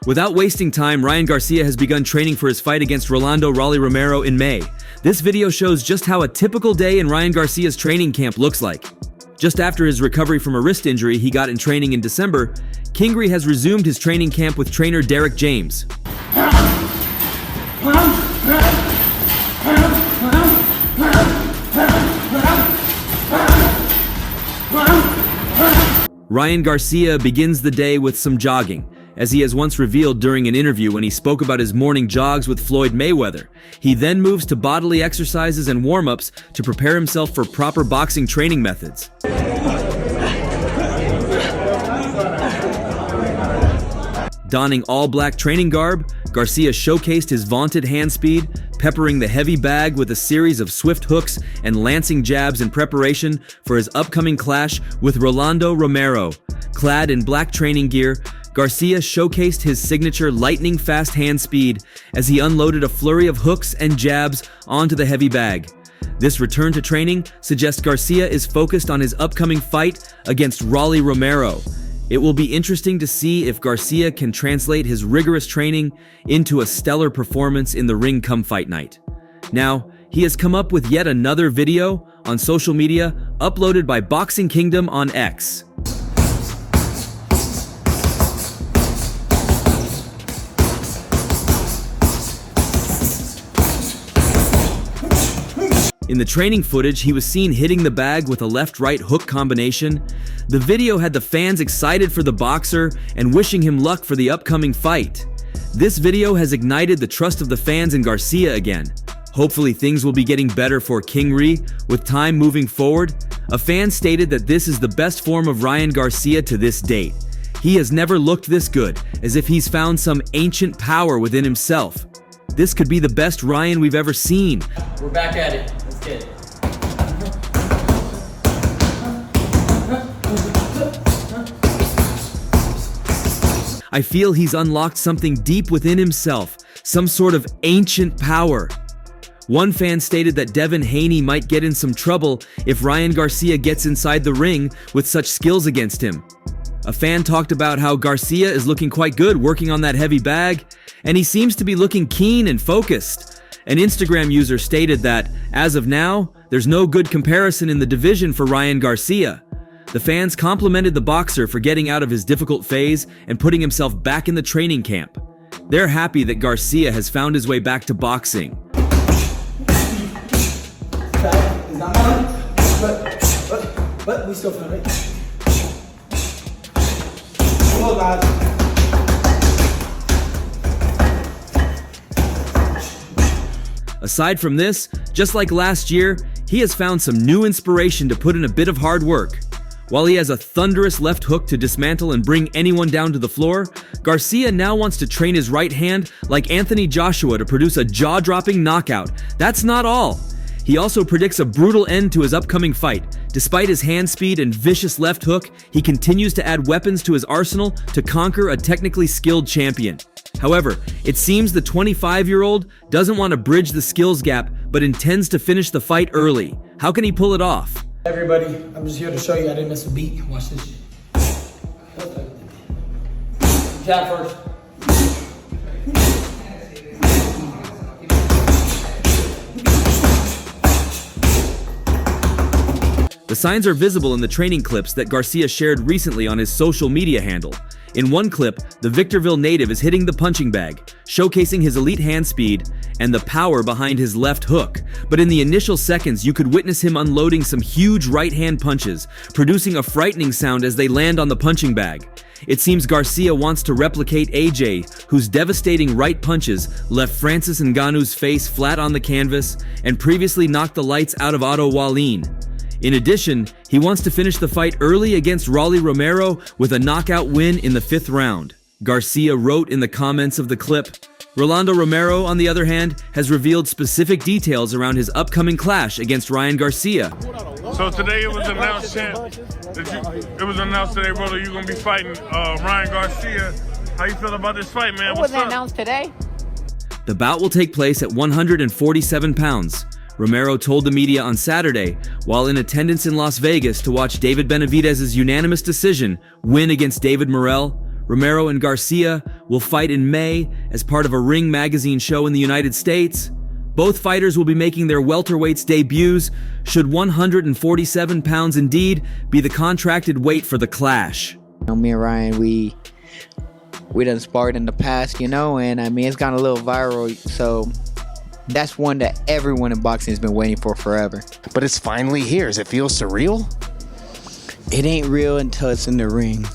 Without wasting time, Ryan Garcia has begun training for his fight against Rolando Romero in May. This video shows just how a typical day in Ryan Garcia's training camp looks like. Just after his recovery from a wrist injury he got in training in December, Kingry has resumed his training camp with trainer Derek James. Ryan Garcia begins the day with some jogging, as he has once revealed during an interview when he spoke about his morning jogs with Floyd Mayweather. He then moves to bodily exercises and warm-ups to prepare himself for proper boxing training methods. Donning all-black training garb, Garcia showcased his vaunted hand speed, peppering the heavy bag with a series of swift hooks and lancing jabs in preparation for his upcoming clash with Rolando Romero. Clad in black training gear, Garcia showcased his signature lightning-fast hand speed as he unloaded a flurry of hooks and jabs onto the heavy bag. This return to training suggests Garcia is focused on his upcoming fight against Rolly Romero. It will be interesting to see if Garcia can translate his rigorous training into a stellar performance in the ring come fight night. Now, he has come up with yet another video on social media uploaded by Boxing Kingdom on X. In the training footage, he was seen hitting the bag with a left-right hook combination. The video had the fans excited for the boxer and wishing him luck for the upcoming fight. This video has ignited the trust of the fans in Garcia again. Hopefully things will be getting better for Kingry with time moving forward. A fan stated that this is the best form of Ryan Garcia to this date. He has never looked this good, as if he's found some ancient power within himself. This could be the best Ryan we've ever seen. We're back at it. Let's get it. I feel he's unlocked something deep within himself, some sort of ancient power. One fan stated that Devin Haney might get in some trouble if Ryan Garcia gets inside the ring with such skills against him. A fan talked about how Garcia is looking quite good working on that heavy bag, and he seems to be looking keen and focused. An Instagram user stated that, as of now, there's no good comparison in the division for Ryan Garcia. The fans complimented the boxer for getting out of his difficult phase and putting himself back in the training camp. They're happy that Garcia has found his way back to boxing. But we still feel it. Aside from this, just like last year, he has found some new inspiration to put in a bit of hard work. While he has a thunderous left hook to dismantle and bring anyone down to the floor, Garcia now wants to train his right hand like Anthony Joshua to produce a jaw-dropping knockout. That's not all. He also predicts a brutal end to his upcoming fight. Despite his hand speed and vicious left hook, he continues to add weapons to his arsenal to conquer a technically skilled champion. However, it seems the 25-year-old doesn't want to bridge the skills gap, but intends to finish the fight early. How can he pull it off? Everybody, I'm just here to show you I didn't miss a beat. Watch this shit. Jab first. The signs are visible in the training clips that Garcia shared recently on his social media handle. In one clip, the Victorville native is hitting the punching bag, showcasing his elite hand speed and the power behind his left hook. But in the initial seconds, you could witness him unloading some huge right-hand punches, producing a frightening sound as they land on the punching bag. It seems Garcia wants to replicate AJ, whose devastating right punches left Francis Ngannou's face flat on the canvas and previously knocked the lights out of Otto Wallin. In addition, he wants to finish the fight early against Rolly Romero with a knockout win in the 5th round. Garcia wrote in the comments of the clip. Rolando Romero, on the other hand, has revealed specific details around his upcoming clash against Ryan Garcia. So today it was announced today, brother, you're gonna be fighting Ryan Garcia. How you feel about this fight, man? Was it announced today? The bout will take place at 147 pounds. Romero told the media on Saturday, while in attendance in Las Vegas to watch David Benavidez's unanimous decision win against David Morrell. Romero and Garcia will fight in May as part of a Ring magazine show in the United States. Both fighters will be making their welterweights debuts, should 147 pounds indeed be the contracted weight for the clash. Me and Ryan, we done sparred in the past, and I mean, it's gone a little viral, so that's one that everyone in boxing has been waiting for forever. But it's finally here. Does it feel surreal? It ain't real until it's in the ring.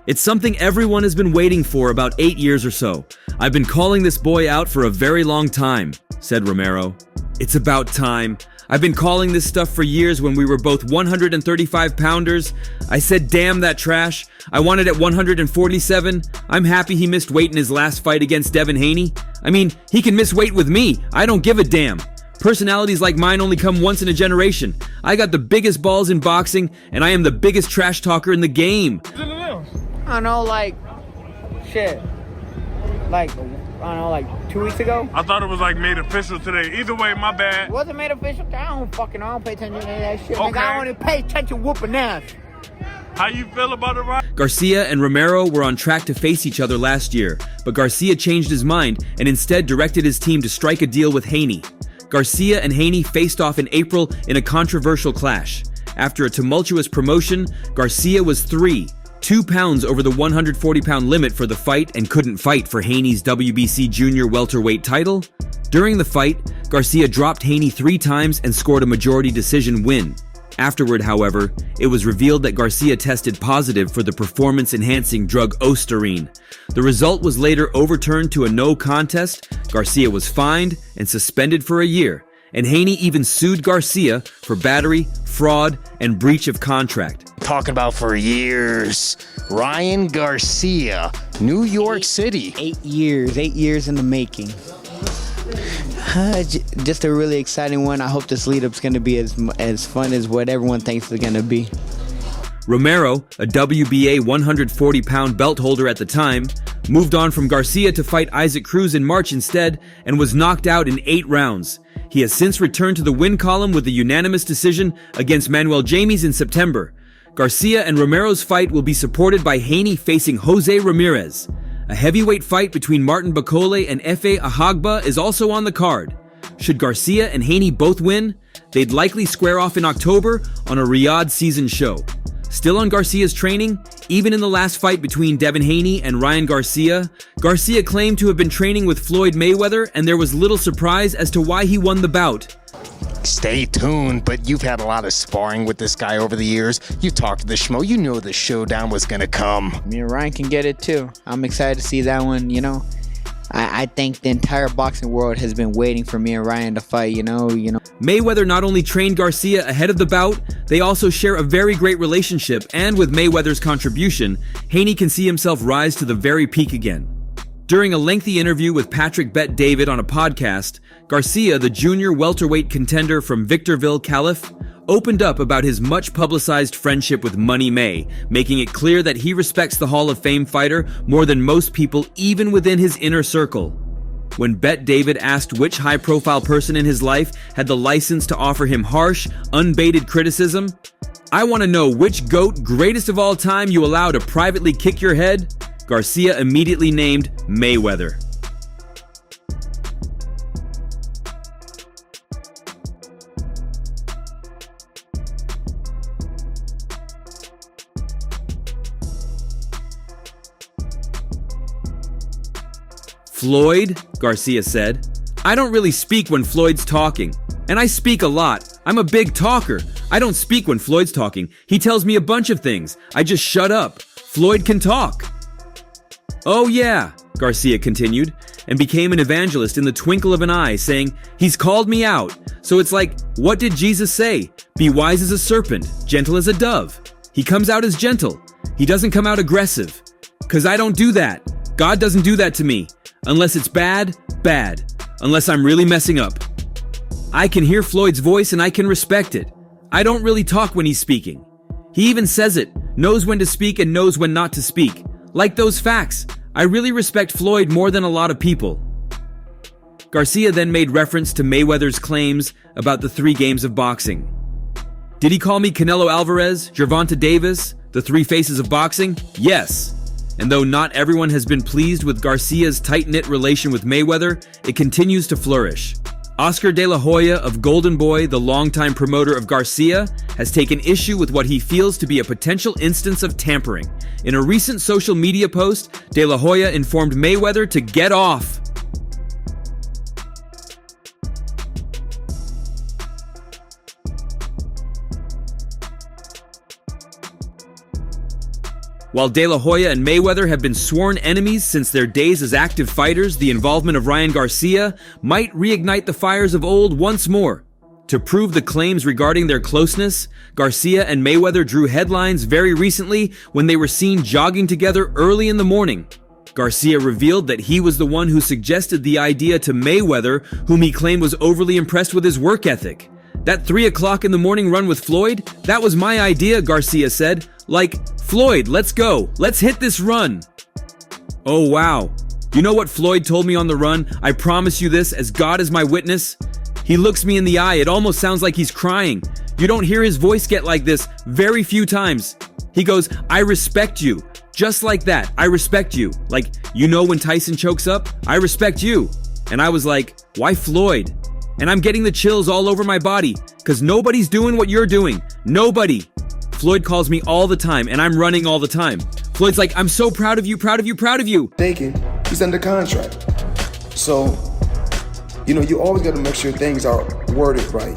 It's something everyone has been waiting for about 8 years or so. I've been calling this boy out for a very long time, said Romero. It's about time. I've been calling this stuff for years when we were both 135 pounders. I said, damn that trash. I wanted at 147. I'm happy he missed weight in his last fight against Devin Haney. I mean, he can miss weight with me. I don't give a damn. Personalities like mine only come once in a generation. I got the biggest balls in boxing, and I am the biggest trash talker in the game. I don't know, like 2 weeks ago. I thought it was like made official today. Either way, my bad. It wasn't made official. I don't pay attention to that shit. Okay. Nigga, I only pay attention whooping ass. How you feel about it, Ryan? Garcia and Romero were on track to face each other last year, but Garcia changed his mind and instead directed his team to strike a deal with Haney. Garcia and Haney faced off in April in a controversial clash. After a tumultuous promotion, Garcia was 2 pounds over the 140-pound limit for the fight and couldn't fight for Haney's WBC junior welterweight title. During the fight, Garcia dropped Haney 3 times and scored a majority decision win. Afterward, however, it was revealed that Garcia tested positive for the performance-enhancing drug Ostarine. The result was later overturned to a no contest. Garcia was fined and suspended for a year, and Haney even sued Garcia for battery, fraud, and breach of contract. Talking about for years. Ryan Garcia, New York City. 8 years in the making. Just a really exciting one. I hope this lead-up's going to be as fun as what everyone thinks it's going to be. Romero, a WBA 140-pound belt holder at the time, moved on from Garcia to fight Isaac Cruz in March instead and was knocked out in 8 rounds. He has since returned to the win column with a unanimous decision against Manuel James in September. Garcia and Romero's fight will be supported by Haney facing Jose Ramirez. A heavyweight fight between Martin Bakole and Efe Ahagba is also on the card. Should Garcia and Haney both win, they'd likely square off in October on a Riyadh season show. Still on Garcia's training, even in the last fight between Devin Haney and Ryan Garcia, Garcia claimed to have been training with Floyd Mayweather, and there was little surprise as to why he won the bout. Stay tuned, but you've had a lot of sparring with this guy over the years. You talked to the schmo, you know the showdown was gonna come. Me and Ryan can get it too. I'm excited to see that one, I think the entire boxing world has been waiting for me and Ryan to fight, Mayweather not only trained Garcia ahead of the bout, they also share a very great relationship, and with Mayweather's contribution, Haney can see himself rise to the very peak again. During a lengthy interview with Patrick Bet David on a podcast, Garcia, the junior welterweight contender from Victorville, Calif., opened up about his much-publicized friendship with Money May, making it clear that he respects the Hall of Fame fighter more than most people even within his inner circle. When Bet David asked which high-profile person in his life had the license to offer him harsh, unbaited criticism, "I want to know which GOAT, greatest of all time, you allow to privately kick your head," Garcia immediately named Mayweather. Floyd, Garcia said. "I don't really speak when Floyd's talking. And I speak a lot. I'm a big talker. I don't speak when Floyd's talking. He tells me a bunch of things. I just shut up. Floyd can talk." "Oh yeah," Garcia continued, and became an evangelist in the twinkle of an eye, saying, "He's called me out. So it's like, what did Jesus say? Be wise as a serpent, gentle as a dove. He comes out as gentle. He doesn't come out aggressive. 'Cause I don't do that. God doesn't do that to me. Unless it's bad, bad. Unless I'm really messing up. I can hear Floyd's voice and I can respect it. I don't really talk when he's speaking. He even says it, knows when to speak and knows when not to speak. Like those facts. I really respect Floyd more than a lot of people." Garcia then made reference to Mayweather's claims about the 3 games of boxing. "Did he call me Canelo Alvarez, Gervonta Davis, the 3 faces of boxing? Yes. And though not everyone has been pleased with Garcia's tight-knit relation with Mayweather, it continues to flourish. Oscar De La Hoya of Golden Boy, the longtime promoter of Garcia, has taken issue with what he feels to be a potential instance of tampering. In a recent social media post, De La Hoya informed Mayweather to get off. While De La Hoya and Mayweather have been sworn enemies since their days as active fighters, the involvement of Ryan Garcia might reignite the fires of old once more. To prove the claims regarding their closeness, Garcia and Mayweather drew headlines very recently when they were seen jogging together early in the morning. Garcia revealed that he was the one who suggested the idea to Mayweather, whom he claimed was overly impressed with his work ethic. That 3 o'clock in the morning run with Floyd, that was my idea, Garcia said. Like, Floyd, let's go. Let's hit this run. Oh, wow. You know what Floyd told me on the run? I promise you this, as God is my witness. He looks me in the eye. It almost sounds like he's crying. You don't hear his voice get like this very few times. He goes, I respect you. Just like that. I respect you. Like, you know when Tyson chokes up? I respect you. And I was like, why Floyd? And I'm getting the chills all over my body, because nobody's doing what you're doing. Nobody. Floyd calls me all the time, and I'm running all the time. Floyd's like, I'm so proud of you, proud of you, proud of you. Thinking he's under contract. So, you always got to make sure things are worded right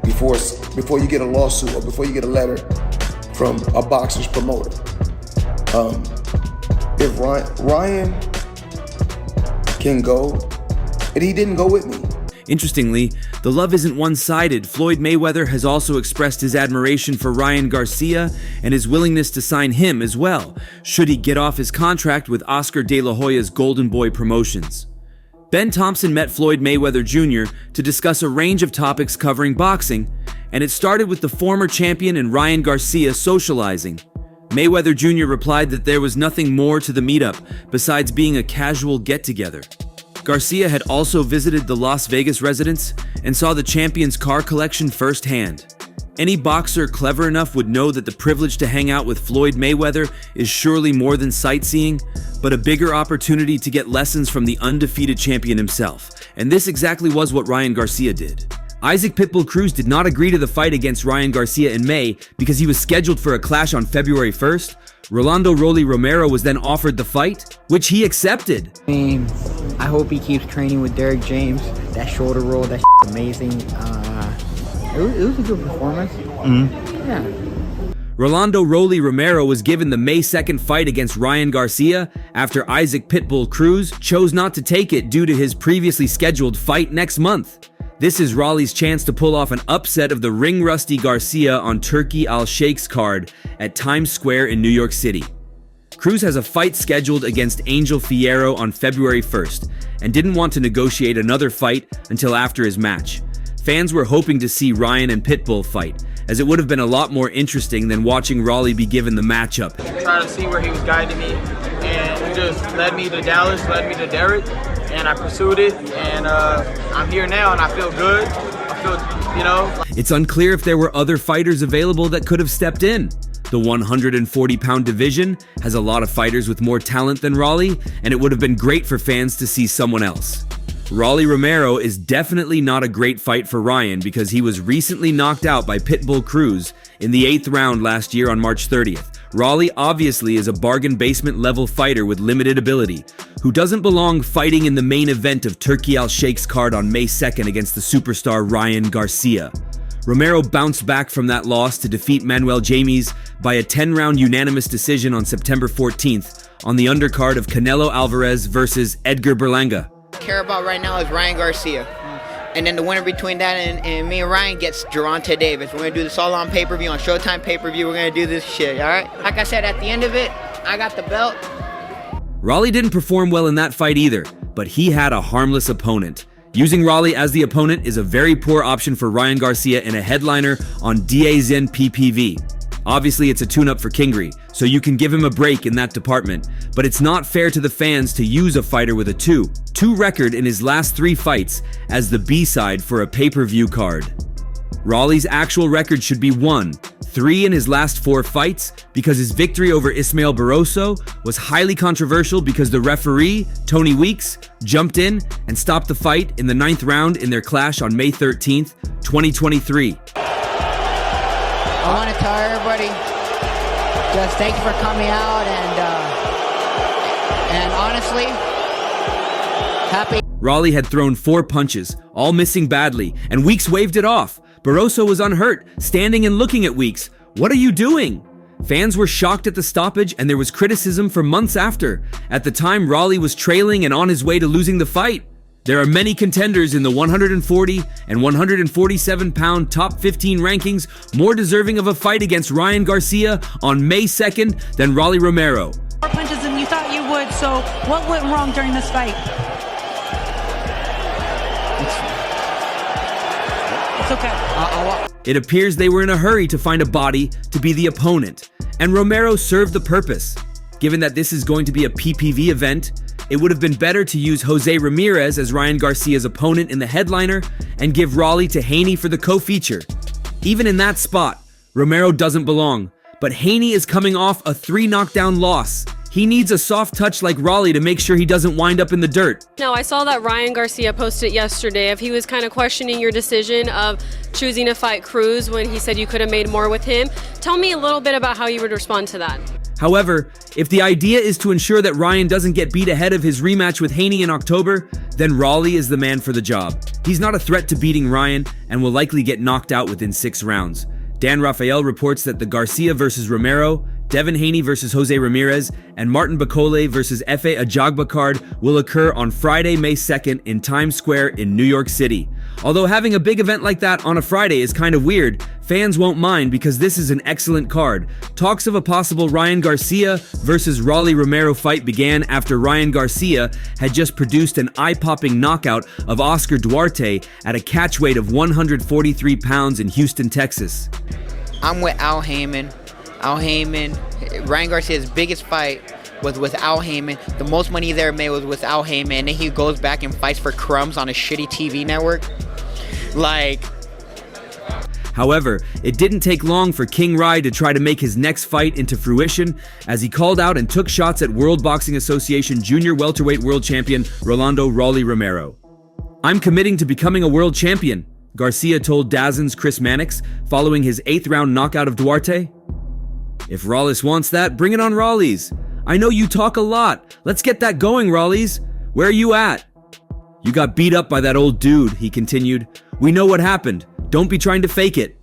before you get a lawsuit or before you get a letter from a boxer's promoter. If Ryan can go, and he didn't go with me. Interestingly, the love isn't one-sided. Floyd Mayweather has also expressed his admiration for Ryan Garcia and his willingness to sign him as well, should he get off his contract with Oscar De La Hoya's Golden Boy Promotions. Ben Thompson met Floyd Mayweather Jr. to discuss a range of topics covering boxing, and it started with the former champion and Ryan Garcia socializing. Mayweather Jr. replied that there was nothing more to the meetup besides being a casual get-together. Garcia had also visited the Las Vegas residence and saw the champion's car collection firsthand. Any boxer clever enough would know that the privilege to hang out with Floyd Mayweather is surely more than sightseeing, but a bigger opportunity to get lessons from the undefeated champion himself. And this exactly was what Ryan Garcia did. Isaac Pitbull Cruz did not agree to the fight against Ryan Garcia in May because he was scheduled for a clash on February 1st. Rolando "Rolly" Romero was then offered the fight, which he accepted. I hope he keeps training with Derek James. That shoulder roll, that's amazing. It was a good performance. Yeah. Rolando "Rolly" Romero was given the May 2nd fight against Ryan Garcia after Isaac Pitbull Cruz chose not to take it due to his previously scheduled fight next month. This is Raleigh's chance to pull off an upset of the ring-rusty Garcia on Turki Al-Sheikh's card at Times Square in New York City. Cruz has a fight scheduled against Angel Fierro on February 1st and didn't want to negotiate another fight until after his match. Fans were hoping to see Ryan and Pitbull fight, as it would have been a lot more interesting than watching Raleigh be given the matchup. Trying to see where he was guiding me, and he just led me to Dallas, led me to Derek, and I pursued it, and I'm here now, and I feel good. I feel, It's unclear if there were other fighters available that could have stepped in. The 140-pound division has a lot of fighters with more talent than Raleigh, and it would have been great for fans to see someone else. Rolly Romero is definitely not a great fight for Ryan because he was recently knocked out by Pitbull Cruz in the 8th round last year on March 30th. Raleigh obviously is a bargain basement level fighter with limited ability, who doesn't belong fighting in the main event of Turki Al-Sheikh's card on May 2nd against the superstar Ryan Garcia. Romero bounced back from that loss to defeat Manuel James by a 10-round unanimous decision on September 14th on the undercard of Canelo Alvarez versus Edgar Berlanga. Care about right now is Ryan Garcia. And then the winner between that and me and Ryan gets Gervonta Davis. We're going to do this all on pay-per-view, on Showtime pay-per-view. We're going to do this shit, all right? Like I said, at the end of it, I got the belt. Raleigh didn't perform well in that fight either, but he had a harmless opponent. Using Raleigh as the opponent is a very poor option for Ryan Garcia in a headliner on DAZN PPV. Obviously, it's a tune-up for Kingery, so you can give him a break in that department, but it's not fair to the fans to use a fighter with a 2-2 record in his last 3 fights as the B-side for a pay-per-view card. Raleigh's actual record should be 1-3 in his last 4 fights because his victory over Ismael Barroso was highly controversial because the referee, Tony Weeks, jumped in and stopped the fight in the 9th round in their clash on May 13th, 2023. I want to tell everybody, just thank you for coming out and honestly, happy. Raleigh had thrown 4 punches, all missing badly, and Weeks waved it off. Barroso was unhurt, standing and looking at Weeks. What are you doing? Fans were shocked at the stoppage, and there was criticism for months after. At the time, Raleigh was trailing and on his way to losing the fight. There are many contenders in the 140 and 147-pound top 15 rankings more deserving of a fight against Ryan Garcia on May 2nd than Raleigh Romero. More punches than you thought you would, so what went wrong during this fight? It's okay. It appears they were in a hurry to find a body to be the opponent, and Romero served the purpose. Given that this is going to be a PPV event, it would have been better to use Jose Ramirez as Ryan Garcia's opponent in the headliner and give Raleigh to Haney for the co-feature. Even in that spot, Romero doesn't belong, but Haney is coming off a 3-knockdown loss. He needs a soft touch like Raleigh to make sure he doesn't wind up in the dirt. Now, I saw that Ryan Garcia posted yesterday if he was kind of questioning your decision of choosing to fight Cruz when he said you could have made more with him. Tell me a little bit about how you would respond to that. However, if the idea is to ensure that Ryan doesn't get beat ahead of his rematch with Haney in October, then Raleigh is the man for the job. He's not a threat to beating Ryan and will likely get knocked out within 6 rounds. Dan Rafael reports that the Garcia versus Romero, Devin Haney versus Jose Ramirez, and Martin Bakole versus Efe Ajagba card will occur on Friday, May 2nd in Times Square in New York City. Although having a big event like that on a Friday is kind of weird, fans won't mind because this is an excellent card. Talks of a possible Ryan Garcia versus Raleigh Romero fight began after Ryan Garcia had just produced an eye-popping knockout of Oscar Duarte at a catch weight of 143 pounds in Houston, Texas. I'm with Al Heyman. Ryan Garcia's biggest fight was with Al Heyman. The most money he ever made was with Al Heyman. And then he goes back and fights for crumbs on a shitty TV network. However, it didn't take long for King Rai to try to make his next fight into fruition as he called out and took shots at World Boxing Association Junior Welterweight World Champion Rolando Raleigh Romero. "I'm committing to becoming a world champion," Garcia told DAZN's Chris Mannix following his 8th-round knockout of Duarte. "If Rawlis wants that, bring it on Rawlis. I know you talk a lot. Let's get that going, Rawlis. Where are you at?" "You got beat up by that old dude," he continued. "We know what happened. Don't be trying to fake it."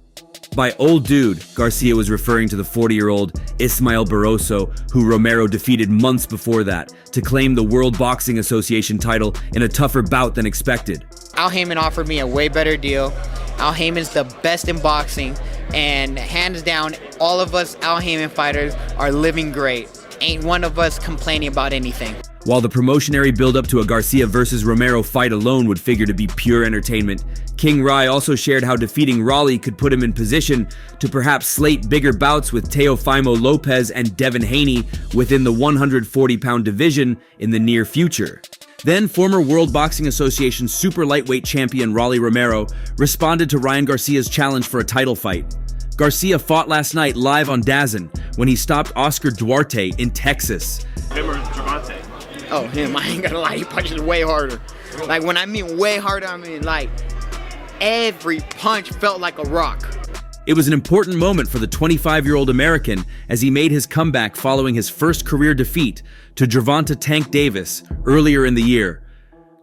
By old dude, Garcia was referring to the 40-year-old Ismael Barroso, who Romero defeated months before that, to claim the World Boxing Association title in a tougher bout than expected. Al Heyman offered me a way better deal. Al Heyman's the best in boxing, and hands down, all of us Al Heyman fighters are living great. Ain't one of us complaining about anything. While the promotionary build-up to a Garcia versus Romero fight alone would figure to be pure entertainment, King Rai also shared how defeating Raleigh could put him in position to perhaps slate bigger bouts with Teofimo Lopez and Devin Haney within the 140-pound division in the near future. Then, former World Boxing Association super lightweight champion Raleigh Romero responded to Ryan Garcia's challenge for a title fight. Garcia fought last night live on DAZN when he stopped Oscar Duarte in Texas. Him or Javante? Oh, him, I ain't gonna lie, he punches way harder. Like, when I mean way harder, I mean like every punch felt like a rock. It was an important moment for the 25-year-old American as he made his comeback following his first career defeat to Gervonta Tank Davis earlier in the year.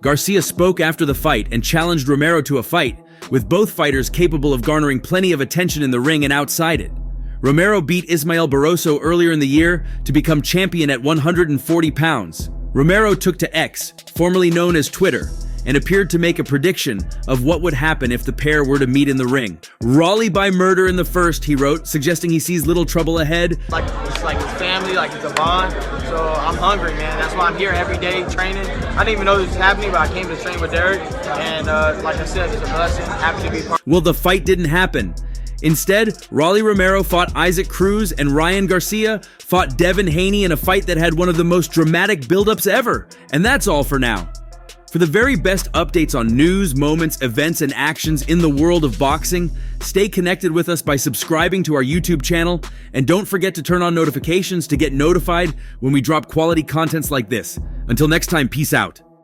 Garcia spoke after the fight and challenged Romero to a fight, with both fighters capable of garnering plenty of attention in the ring and outside it. Romero beat Ismael Barroso earlier in the year to become champion at 140 pounds. Romero took to X, formerly known as Twitter, and appeared to make a prediction of what would happen if the pair were to meet in the ring. "Raleigh by murder in the first," he wrote, suggesting he sees little trouble ahead. It's like his family, like it's a bond. So I'm hungry, man. That's why I'm here every day training. I didn't even know this was happening, but I came to train with Derek. And like I said, it's a blessing. Happy to be part. Well, the fight didn't happen. Instead, Raleigh Romero fought Isaac Cruz and Ryan Garcia fought Devin Haney in a fight that had one of the most dramatic buildups ever. And that's all for now. For For the very best updates on news, moments, events, and actions in the world of boxing, stay connected with us by subscribing to our YouTube channel, and don't forget to turn on notifications to get notified when we drop quality contents like this. Until next time, peace out.